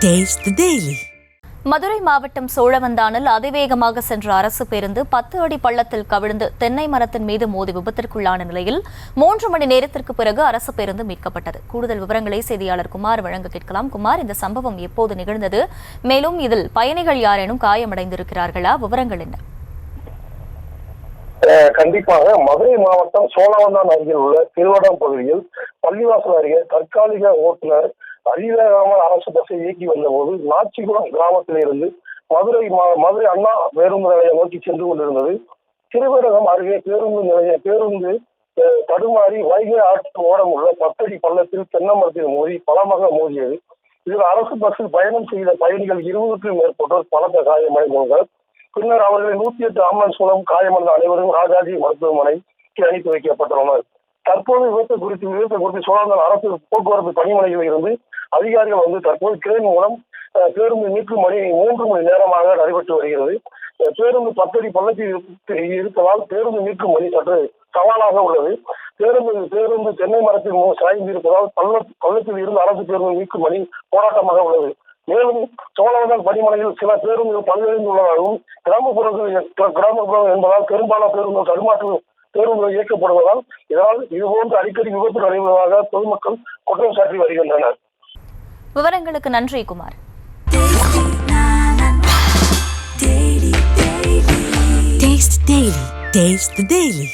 Taste the Daily. Madurai மாவட்டம் சோழவந்தானில் அதிவேகமாக சென்ற அரசு பேருந்து 10 அடி பள்ளத்தில் கவிழ்ந்து தென்னை மரத்தின் மீது மோதி விபத்திற்குள்ளான நிலையில் 3 மணி நேரத்திற்கு பிறகு அரசு பேருந்து மீட்கப்பட்டது. கூடுதல் விவரங்களை செய்தியாளர் குமார் வழங்க கேட்கலாம். குமார், இந்த சம்பவம் எப்போது நிகழ்ந்தது? மேலும் இதில் பயணிகள் யாரேனும் காயமடைந்திருக்கிறார்களா? விவரங்கள் என்ன? கண்டிப்பாக மதுரை மாவட்டம் சோழவந்தான் அருகில் உள்ள திருவடம் பகுதியில் பள்ளிவாசல் அருகே தற்காலிக ஓட்டுநர் அதிவேகமாக அரசு பஸ்ஸை இயக்கி வந்தபோது நாச்சிகுளம் கிராமத்திலிருந்து மதுரை அண்ணா பேருந்து நிலையம் நோக்கி சென்று கொண்டிருந்தது. திருவேரகம் அருகே பேருந்து தடுமாறி வைகை ஆற்று ஓரம் உள்ள 10 அடி பள்ளத்தில் தென்னை மரத்தில் மோதி பலமாக மோதியது. இதில் அரசு பஸ்ஸில் பயணம் செய்த பயணிகள் 20க்கும் மேற்பட்டோர் பலத்த காயமடைந்தனர். பின்னர் அவர்களை 108 ஆம்புலன்ஸ் மூலம் காயமடைந்த அனைவரும் ராஜாஜி மருத்துவமனைக்கு அனுப்பி வைக்கப்பட்டுள்ளனர். தற்போது விபத்து குறித்து சோழவந்தான் அரசு போக்குவரத்து பணிமனையில் இருந்து அதிகாரிகள் வந்து தற்போது கிரேன் மூலம் பேருந்து மீட்கும் பணி 3 மணி நேரமாக நடைபெற்று வருகிறது. பேருந்து 10 அடி பள்ளத்தில் இருப்பதால் பேருந்து மீட்கும் பணி சற்று சவாலாக உள்ளது. பேருந்து தென்னை மரத்தில் சாய்ந்து இருப்பதால் பள்ளத்தில் இருந்து அரசு பேருந்து மீட்கும் பணி போராட்டமாக உள்ளது. மேலும் சோழவந்தான் பணிமனையில் சில பேருந்துகள் பழுதடைந்துள்ளதாகவும் கிராமப்புறம் என்பதால் பெரும்பாலான பேருந்துகள் தடுமாற்று பேருந்துகள் இயக்கப்படுவதால் இதுபோன்று அடிக்கடி விபத்து நடைபெறுவதாக பொதுமக்கள் குற்றம் சாட்டி வருகின்றனர். விவரங்களுக்கு நன்றி குமார். Taste the Daily.